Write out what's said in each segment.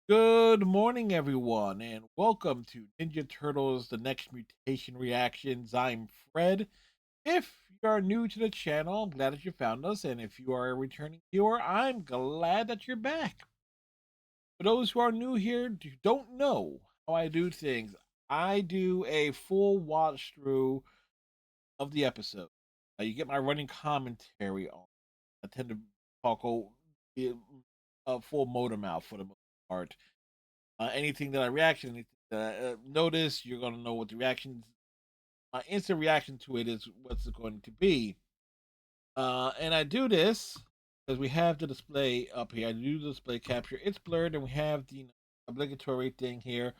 Good morning, everyone, and welcome to Ninja Turtles The Next Mutation Reactions. I'm Fred. If you are new to the channel, I'm glad that you found us, and if you are a returning viewer, I'm glad that you're back. For those who are new here, who don't know how I do things, I do a full watch through of the episode. You get my running commentary on. I tend to talk full motor mouth for the most part. Anything that I reaction notice, you're gonna know what the reactions, my instant reaction to it is what's it going to be. And I do this because we have the display up here. I do the display capture. It's blurred, and we have the obligatory thing here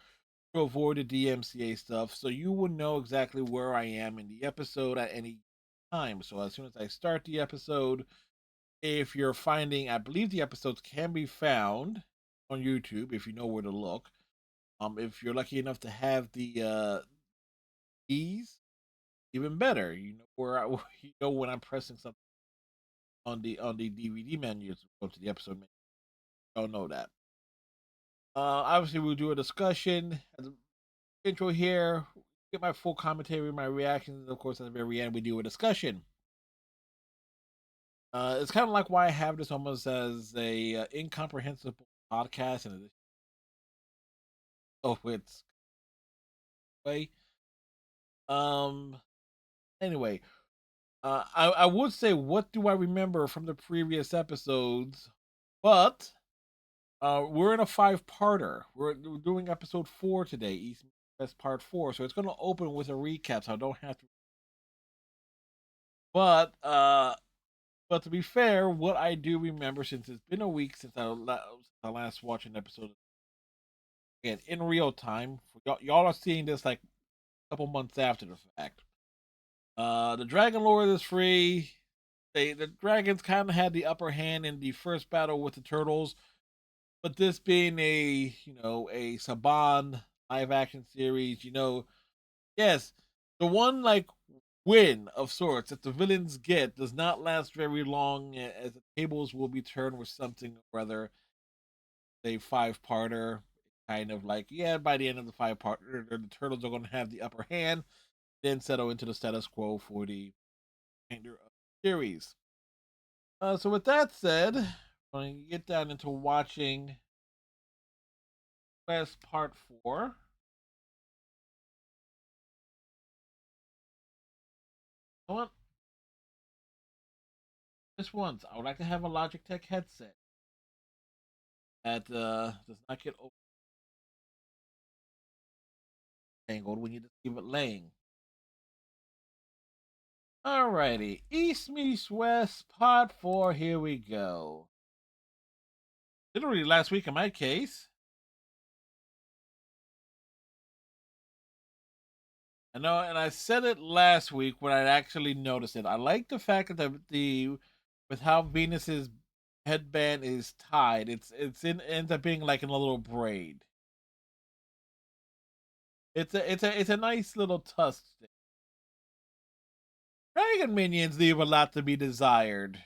to avoid the DMCA stuff, so you will know exactly where I am in the episode at any time. So as soon as I start the episode, if you're finding, I believe the episodes can be found on YouTube if you know where to look. If you're lucky enough to have the keys, even better. You know where you know when I'm pressing something on the DVD menu to go to the episode menu. Don't know that. Obviously, we'll do a discussion at the intro here. Get my full commentary, my reactions, and of course, at the very end, we do a discussion. It's kind of like why I have this almost as a incomprehensible podcast, and oh, it's way. Um. Anyway, I would say, what do I remember from the previous episodes? But we're in a five-parter. We're doing episode 4 today, East West Part 4. So it's going to open with a recap, so I don't have to. But but to be fair, what I do remember, since it's been a week since I last watched an episode again in real time. Y'all are seeing this like a couple months after the fact. The Dragon Lord is free. The dragons kind of had the upper hand in the first battle with the turtles, but this being a Saban live action series, yes, the one like win of sorts that the villains get does not last very long, as the tables will be turned with something or other. A five-parter, kind of like, yeah, by the end of the five-parter, the turtles are going to have the upper hand, then settle into the status quo for the remainder of the series. So with that said, I'm going to get down into watching Quest Part 4. You know what? Just once, I would like to have a Logitech headset that does not get overtangled when you just leave it laying. Alrighty, East meets West, Part 4, here we go. Literally last week in my case. I know, and I said it last week when I actually noticed it. I like the fact that the with how Venus's headband is tied, ends up being like in a little braid. It's a nice little tusk. Dragon minions leave a lot to be desired.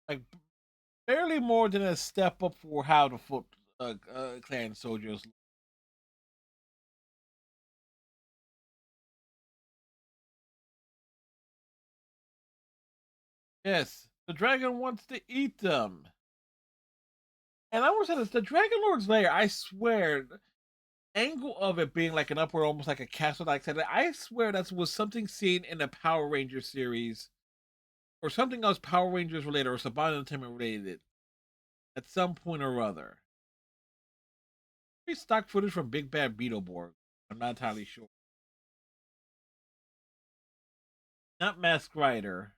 Like barely more than a step up for how the Foot Clan soldiers. Yes, the dragon wants to eat them. And I was saying this, the Dragon Lord's lair, I swear, angle of it being like an upward, almost like a castle like that. I swear that was something seen in the Power Rangers series, or something else Power Rangers related, or Saban Entertainment related at some point or other. Maybe stock footage from Big Bad Beetleborg. I'm not entirely sure. Not Mask Rider.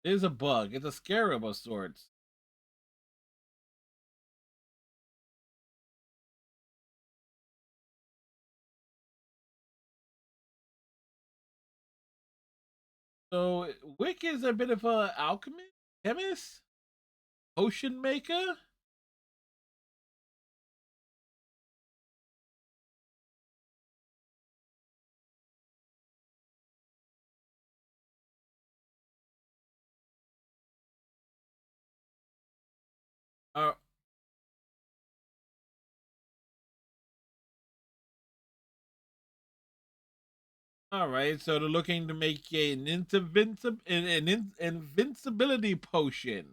It is a bug. It's a scarab of sorts. So Wick is a bit of a alchemist, chemist, potion maker. All right, so they're looking to make an invincibility potion.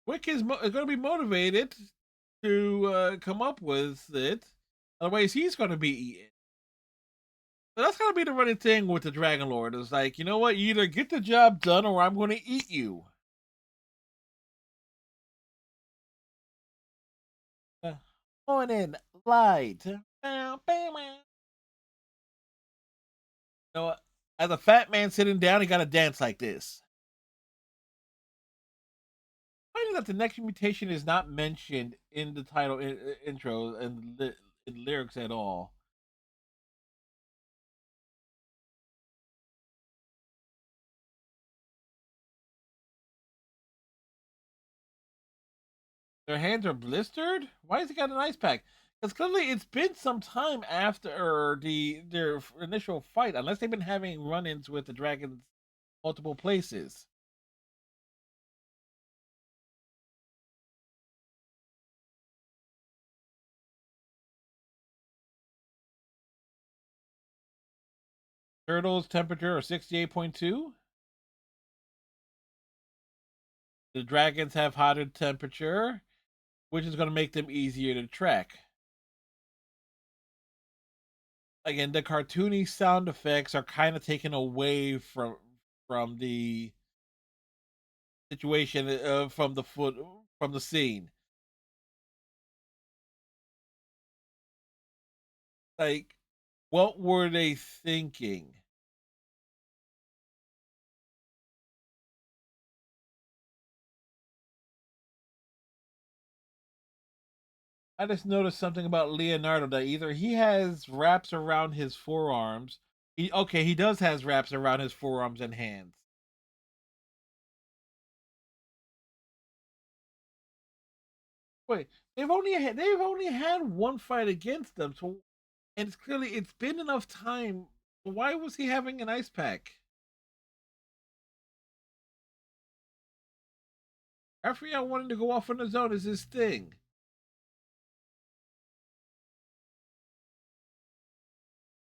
Wick is going to be motivated to come up with it. Otherwise, he's going to be eaten. So that's going to be the running thing with the Dragon Lord. It's like, you know what? You either get the job done or I'm going to eat you. Uh, Morning light. Bow, bow, bow. You know what? As a fat man sitting down, he got to dance like this. Finding that the next mutation is not mentioned in the title intro and in lyrics at all. Their hands are blistered. Why has he got an ice pack? Because clearly it's been some time after their initial fight, unless they've been having run-ins with the dragons multiple places. Turtle's temperature of 68.2. The dragons have hotter temperature, which is going to make them easier to track. Again, the cartoony sound effects are kind of taken away from the situation from the scene. Like, what were they thinking? I just noticed something about Leonardo that either he has wraps around his forearms. He does has wraps around his forearms and hands. Wait, they've only had one fight against them, so and it's been enough time. Why was he having an ice pack? Raphael wanting to go off on his own is his thing.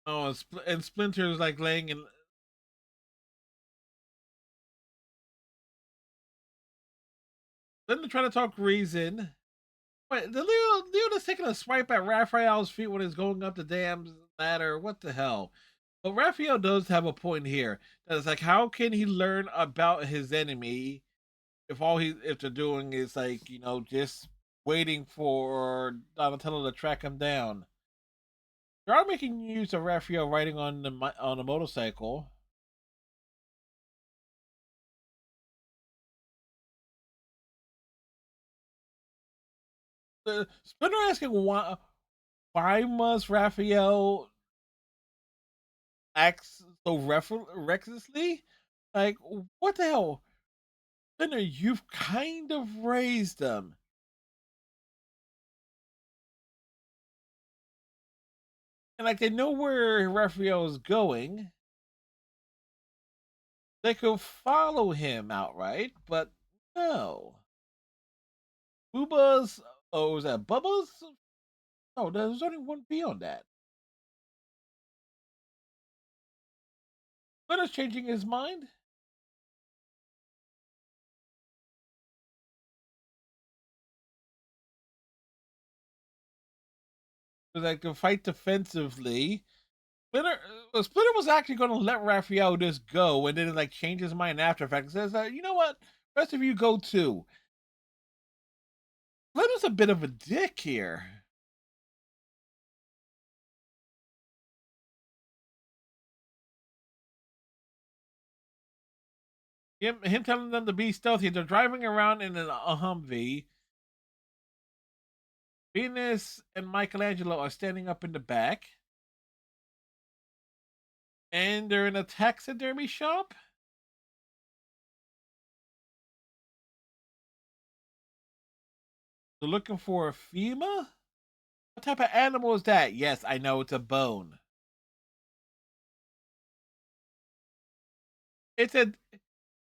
Oh, and Splinter's like laying in. Splinter trying to talk reason. Wait, the Leo's taking a swipe at Raphael's feet when he's going up the damn ladder. What the hell? But Raphael does have a point here. That it's like, how can he learn about his enemy if they're doing is like, just waiting for Donatello to track him down? They are making use of Raphael riding on a motorcycle. Splinter asking why must Raphael act so recklessly? Like, what the hell? Splinter, you've kind of raised them. And like they know where Raphael is going. They could follow him outright, but no. Booba's was that Bubba's? No, there was only one B on that. Splinter's changing his mind. So they can fight defensively. Splinter was actually going to let Raphael just go, and then like change his mind after fact. Says that, you know what, rest of you go too. Splinter's a bit of a dick here. Him telling them to be stealthy. They're driving around in a Humvee. Venus and Michelangelo are standing up in the back, and they're in a taxidermy shop. They're looking for a femur. What type of animal is that? Yes, I know it's a bone. It's a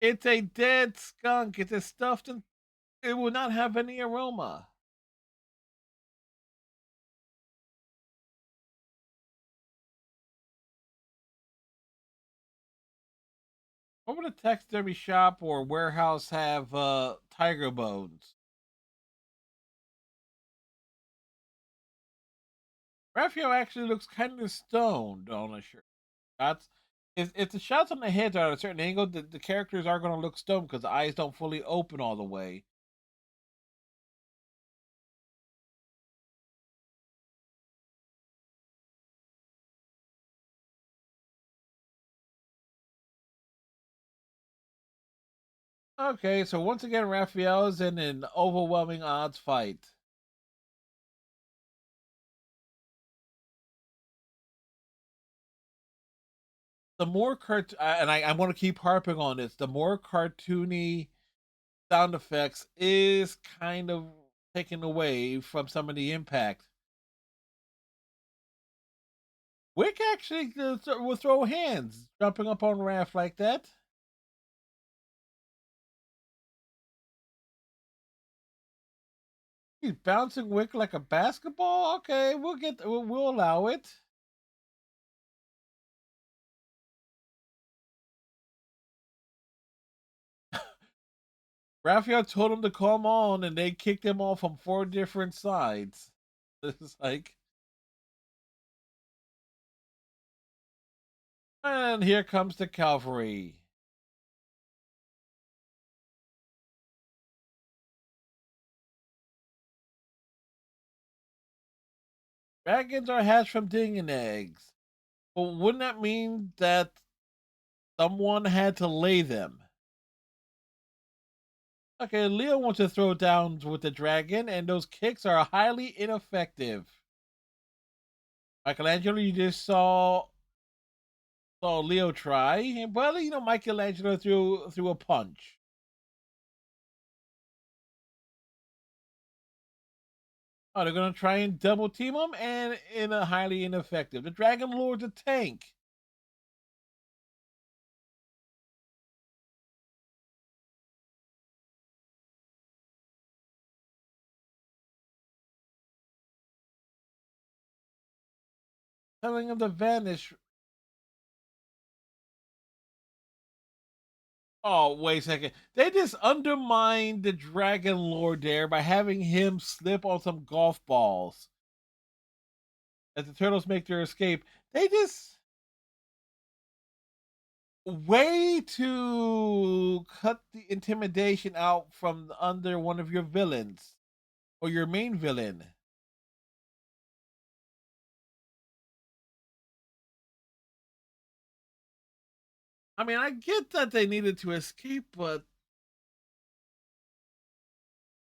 it's a dead skunk. It's a stuffed and it will not have any aroma. What would a taxidermy shop or warehouse have tiger bones? Raphael actually looks kind of stoned on a shirt. That's if the shots on the heads are at a certain angle, the characters are going to look stoned because the eyes don't fully open all the way. Okay, so once again, Raphael is in an overwhelming odds fight. The more and I want to keep harping on this, the more cartoony sound effects is kind of taken away from some of the impact. Wick actually will throw hands, jumping up on Raph like that. He's bouncing Wick like a basketball. Okay, we'll allow it. Raphael told him to come on, and they kicked him off from 4 different sides. It's like, and here comes the cavalry. Dragons are hatched from dinging eggs. But wouldn't that mean that someone had to lay them? Okay, Leo wants to throw down with the dragon, and those kicks are highly ineffective. Michelangelo, you just saw Leo try, but Michelangelo threw a punch. Oh, they're gonna try and double team him, and in a highly ineffective. The Dragon Lord's a tank. Telling him to vanish. Oh, wait a second. They just undermined the Dragon Lord there by having him slip on some golf balls as the turtles make their escape. They just way to cut the intimidation out from under one of your villains or your main villain. I mean, I get that they needed to escape, but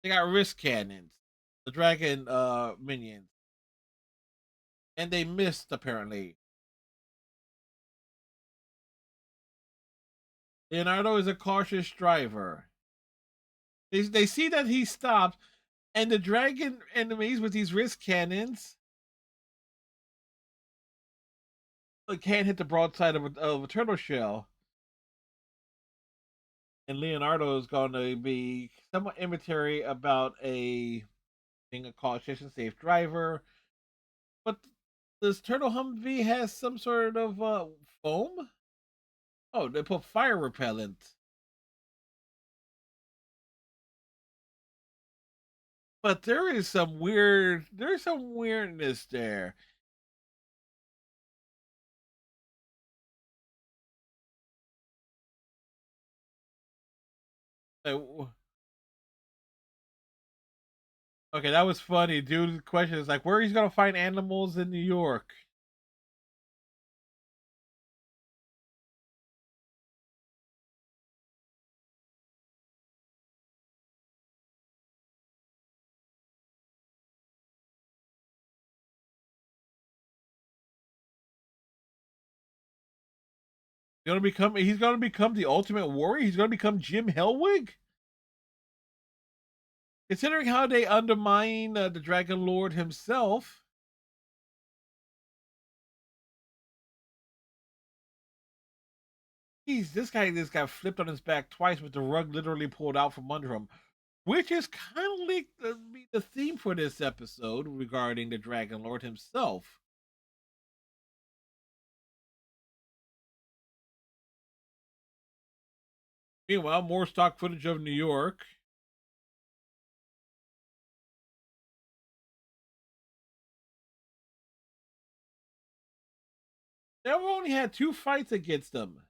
they got wrist cannons, the dragon minions, and they missed apparently. Leonardo is a cautious driver. They see that he stopped, and the dragon enemies with these wrist cannons can't hit the broadside of a turtle shell. And Leonardo is going to be somewhat immaterial about being a cautious and safe driver. But this turtle Humvee has some sort of foam. Oh, they put fire repellent. But there's some weirdness there. Like, okay, that was funny. Dude's question is like, where he's gonna find animals in New York? He's gonna become the ultimate warrior. He's gonna become Jim Hellwig. Considering how they undermine the Dragon Lord himself, this guy just got flipped on his back twice with the rug literally pulled out from under him, which is kind of like the theme for this episode regarding the Dragon Lord himself. Meanwhile, more stock footage of New York. They've only had two fights against them.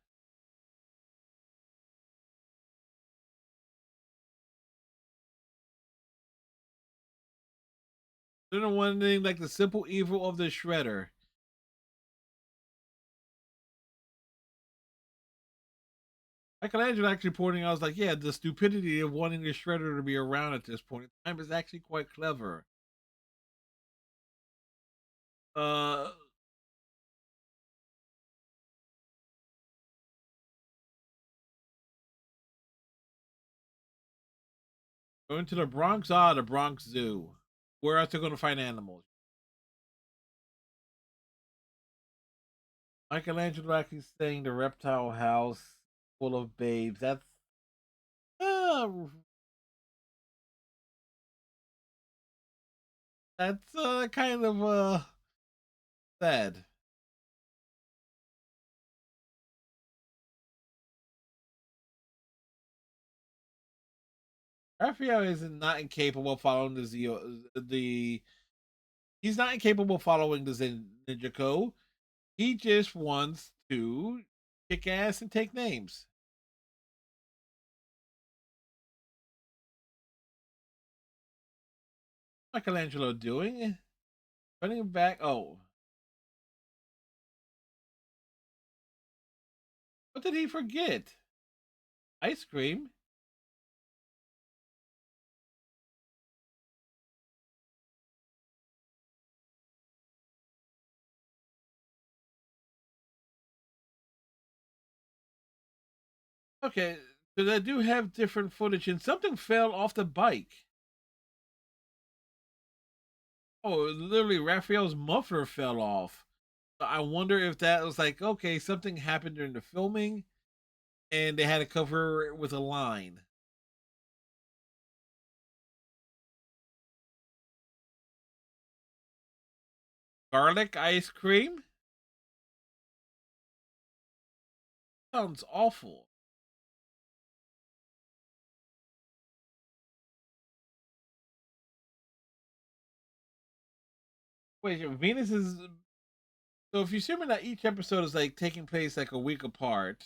They're the one thing like the simple evil of the Shredder. Michelangelo actually pointing out, I was like, yeah, the stupidity of wanting the Shredder to be around at this point in time is actually quite clever. Uh, Going to the Bronx, the Bronx Zoo. Where else are they going to find animals? Michelangelo actually saying the reptile house full of babes. Uh, that's kind of sad. Raphael is not incapable of following the he's not incapable of following the Ninja Code. He just wants to kick ass and take names. Michelangelo doing? Running back. Oh, what did he forget? Ice cream. Okay, so they do have different footage, and something fell off the bike. Oh, literally, Raphael's muffler fell off. So I wonder if that was like, okay, something happened during the filming, and they had to cover it with a line. Garlic ice cream sounds awful. Wait, Venus is so if you assuming that each episode is like taking place like a week apart,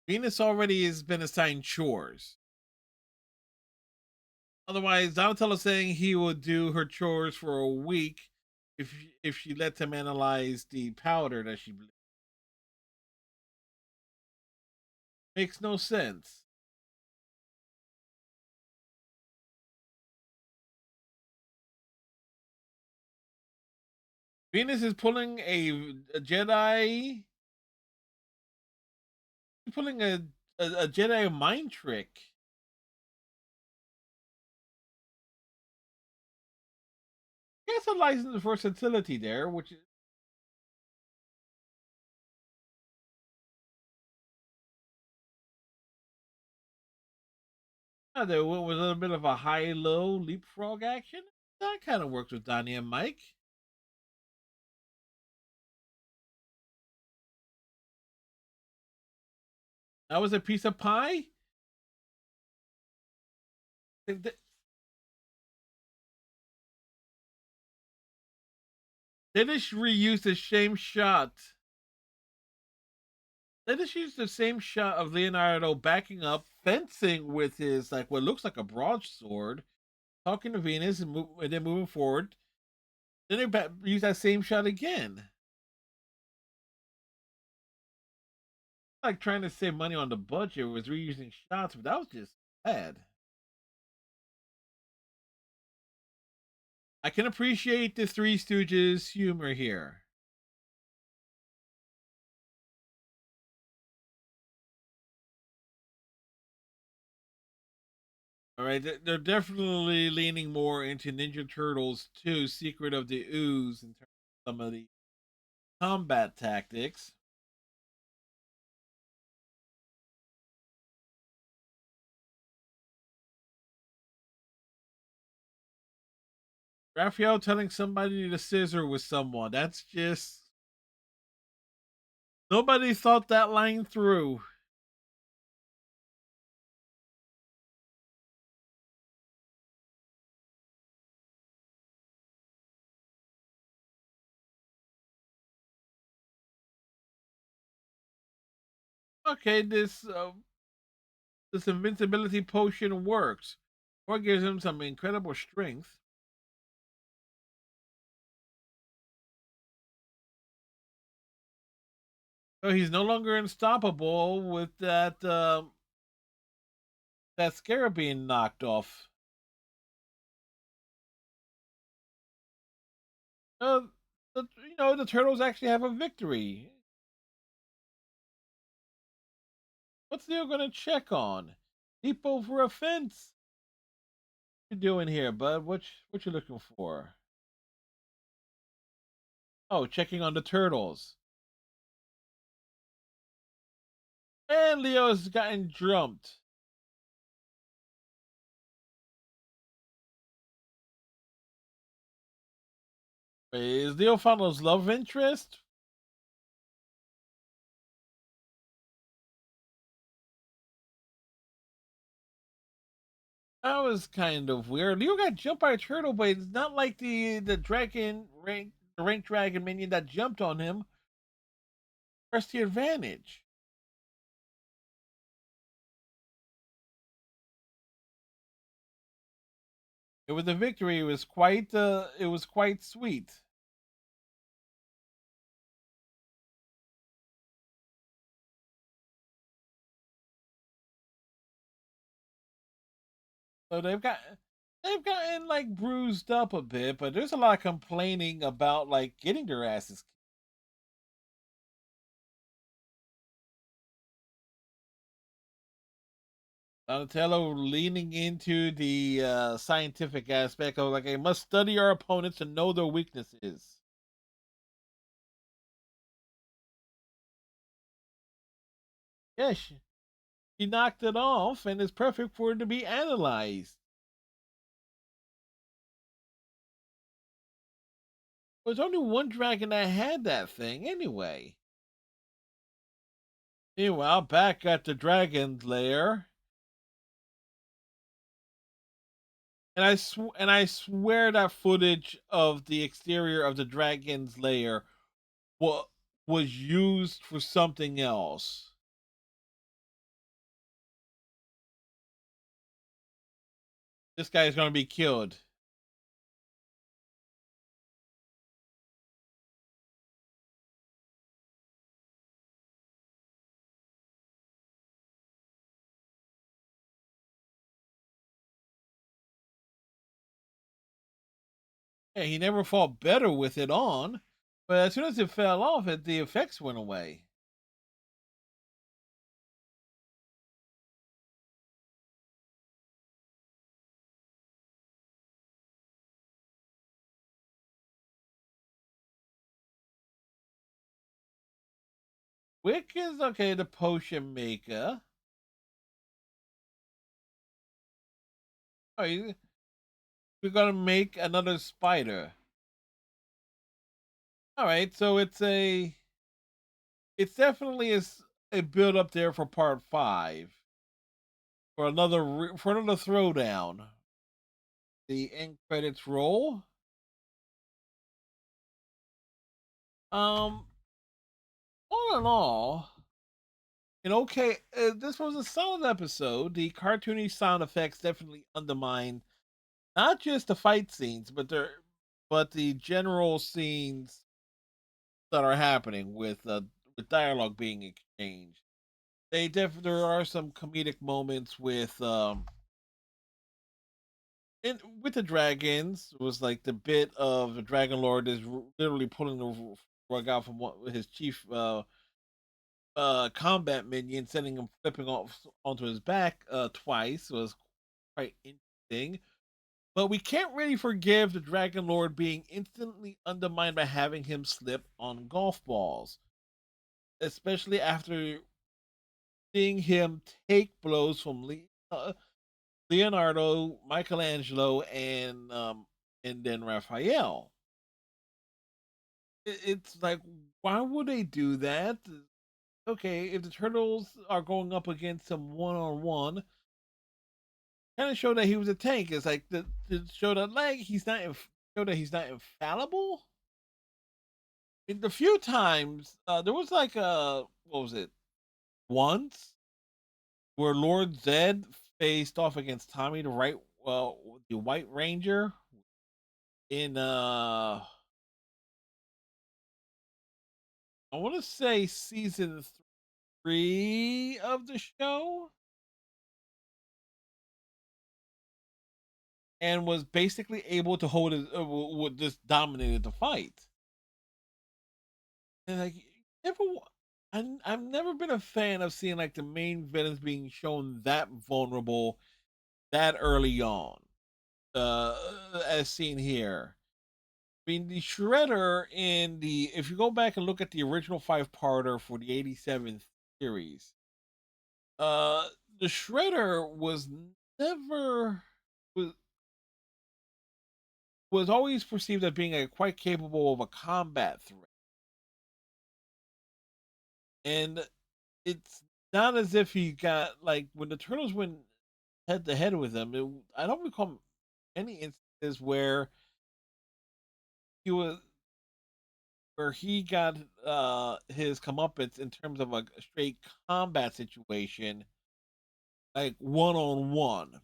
Venus already has been assigned chores. Otherwise, Donatello's saying he will do her chores for a week if she lets him analyze the powder that she makes no sense. Venus is pulling a Jedi, pulling a Jedi mind trick. He has a license for versatility there, which is there was a little bit of a high-low leapfrog action. That kind of works with Donnie and Mike. That was a piece of pie. They, they just reused the same shot. They just used the same shot of Leonardo backing up, fencing with his like what looks like a broadsword, talking to Venus and then moving forward. Then use that same shot again. Like trying to save money on the budget was reusing shots, but that was just bad. I can appreciate the Three Stooges humor here. All right, they're definitely leaning more into Ninja Turtles 2 Secret of the Ooze in terms of some of the combat tactics. Raphael telling somebody to scissor with someone. That's just Nobody thought that line through. Okay, this invincibility potion works, or gives him some incredible strength. So he's no longer unstoppable with that scarab being knocked off. Uh, the turtles actually have a victory. What's Leo gonna check on? Leap over a fence. What you doing here, bud? What you looking for? Oh, checking on the turtles. And Leo's gotten jumped. Wait, is Leo found his love interest? That was kind of weird. Leo got jumped by a turtle, but it's not like the rank dragon minion that jumped on him. Pressed the advantage. It was a victory. It was quite sweet. So they've gotten like bruised up a bit, but there's a lot of complaining about like getting their asses. Donatello leaning into the scientific aspect of like, I must study our opponents and know their weaknesses. Yes, she knocked it off, and it's perfect for it to be analyzed. There's only one dragon that had that thing anyway. Meanwhile, back at the dragon's lair, and I swear that footage of the exterior of the dragon's lair wa- was used for something else. This guy is going to be killed. Yeah, he never fought better with it on, but as soon as it fell off, the effects went away. Wick is okay, the potion maker. Oh, we're gonna make another spider. All right, so it's definitely a build up there for part 5 for another throwdown. The end credits roll. Um, all in all, this was a solid episode. The cartoony sound effects definitely undermine not just the fight scenes, but the general scenes that are happening with dialogue being exchanged. There are some comedic moments with the dragons. It was like the bit of the dragon lord is literally pulling the rug out from his chief combat minion, sending him flipping off onto his back twice. It was quite interesting. But we can't really forgive the Dragon Lord being instantly undermined by having him slip on golf balls, especially after seeing him take blows from Leonardo, Michelangelo, and then Raphael. It's like, why would they do that? okay, if the turtles are going up against him one on one, kind of show that he was a tank. It's like to show that like show that he's not infallible. In the few times, there was like what was it once where Lord Zed faced off against Tommy the White Ranger in I want to say season 3 of the show, and was basically able to hold it, just dominated the fight. And like never, I've never been a fan of seeing like the main villains being shown that vulnerable that early on, uh, as seen here. I mean, the Shredder in the if you go back and look at the original 5-parter for the '87 series, uh, the Shredder never was was always perceived as being a quite capable of a combat threat, and it's not as if he got like when the Turtles went head to head with him. I don't recall any instances he was where he got his comeuppance in terms of a straight combat situation, like one on one.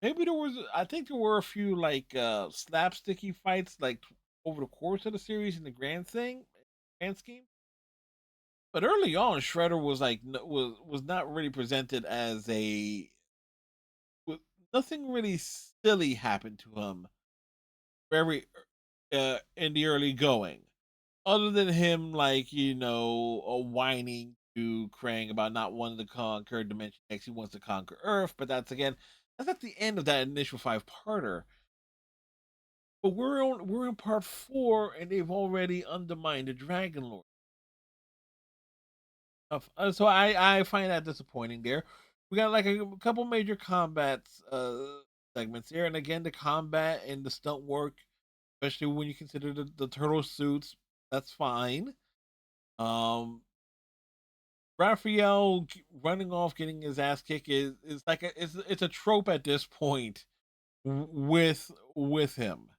Maybe I think there were a few like slapsticky fights like over the course of the series in the grand scheme. But early on, Shredder was like was not really presented as a nothing really silly happened to him very in the early going, other than him like whining to Krang about not wanting to conquer Dimension X. He wants to conquer Earth, but that's at the end of that initial 5-parter. But we're in part 4, and they've already undermined the Dragon Lord. So I find that disappointing. There, we got like a couple major combat segments here, and again the combat and the stunt work, especially when you consider the turtle suits, that's fine. Um, Raphael running off, getting his ass kicked is like it's a trope at this point with him.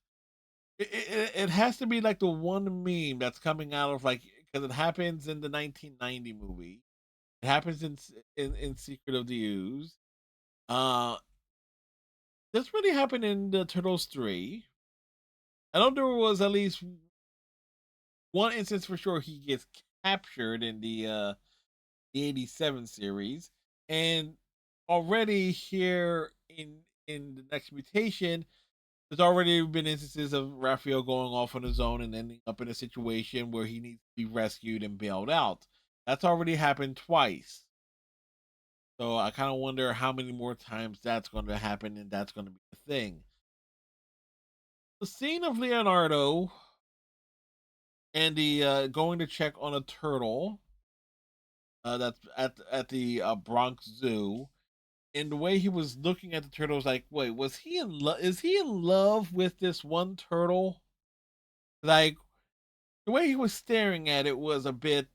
It has to be like the one meme that's coming out of like because it happens in the 1990 movie. It happens in Secret of the Ooze. Uh, this really happened in the Turtles 3. I know there was at least one instance for sure he gets captured in the '87 series, and already here in the next mutation, there's already been instances of Raphael going off on his own and ending up in a situation where he needs to be rescued and bailed out. That's already happened twice. So I kind of wonder how many more times that's going to happen and that's going to be the thing. The scene of Leonardo and the going to check on a turtle that's at the Bronx Zoo, and the way he was looking at the turtle was like, wait, was he in love? Is he in love with this one turtle? Like the way he was staring at it was a bit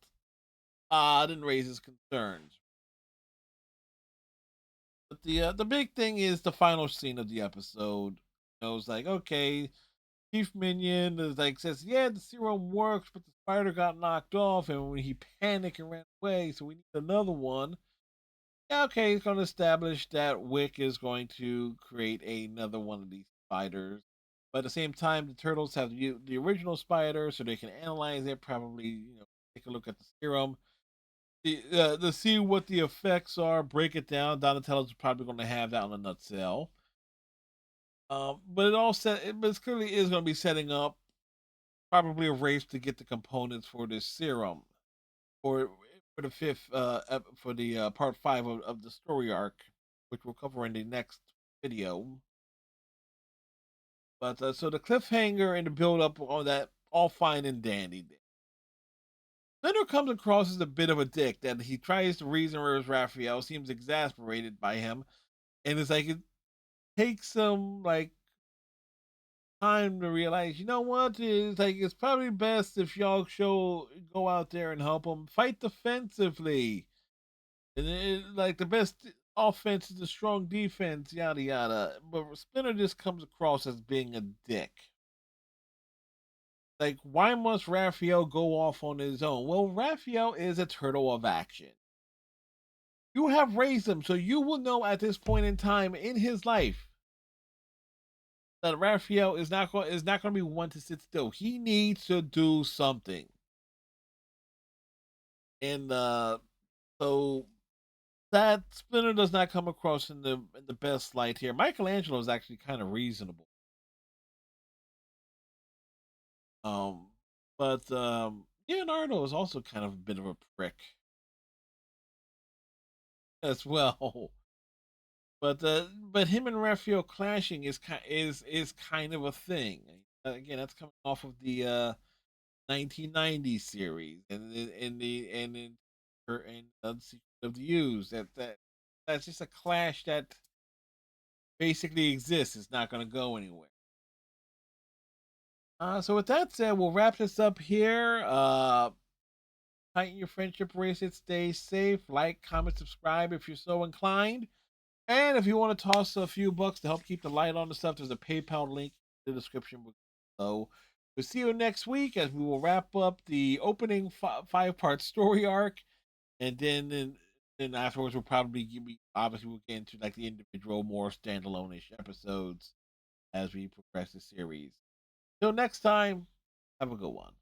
odd and raises concerns. But the big thing is the final scene of the episode. It's like, okay, Chief Minion is like says, yeah, the serum works, but the spider got knocked off, and when he panicked and ran away, so we need another one. Yeah, okay, he's going to establish that Wick is going to create another one of these spiders. But at the same time, the turtles have the original spider, so they can analyze it. Probably, take a look at the serum, to see what the effects are, break it down. Donatello's probably going to have that on a nutshell. But it clearly is going to be setting up probably a race to get the components for this serum, or for the fifth, for the part 5 of the story arc, which we'll cover in the next video. But so the cliffhanger and the build up on that, all fine and dandy. Leonard comes across as a bit of a dick that he tries to reason with Raphael, seems exasperated by him, and it's like it takes him like time to realize, you know what? It's like it's probably best if y'all go out there and help them fight defensively. And like the best offense is a strong defense, yada yada. But Splinter just comes across as being a dick. Like, why must Raphael go off on his own? Well, Raphael is a turtle of action. You have raised him, so you will know at this point in time in his life that Raphael is not going to be one to sit still. He needs to do something, and so that Splinter does not come across in the best light here. Michelangelo is actually kind of reasonable, um, but Leonardo is also kind of a bit of a prick as well. But him and Raphael clashing is kind of a thing. Again, that's coming off of the 1990 series and Secret of the Use. That's just a clash that basically exists. It's not going to go anywhere. So with that said, we'll wrap this up here. Tighten your friendship bracelet. Stay safe. Like, comment, subscribe if you're so inclined. And if you want to toss a few bucks to help keep the light on the stuff, there's a PayPal link in the description below. We'll see you next week as we will wrap up the opening five-part story arc, and then afterwards we'll probably obviously we'll get into like the individual more standalone-ish episodes as we progress the series. Till next time, have a good one.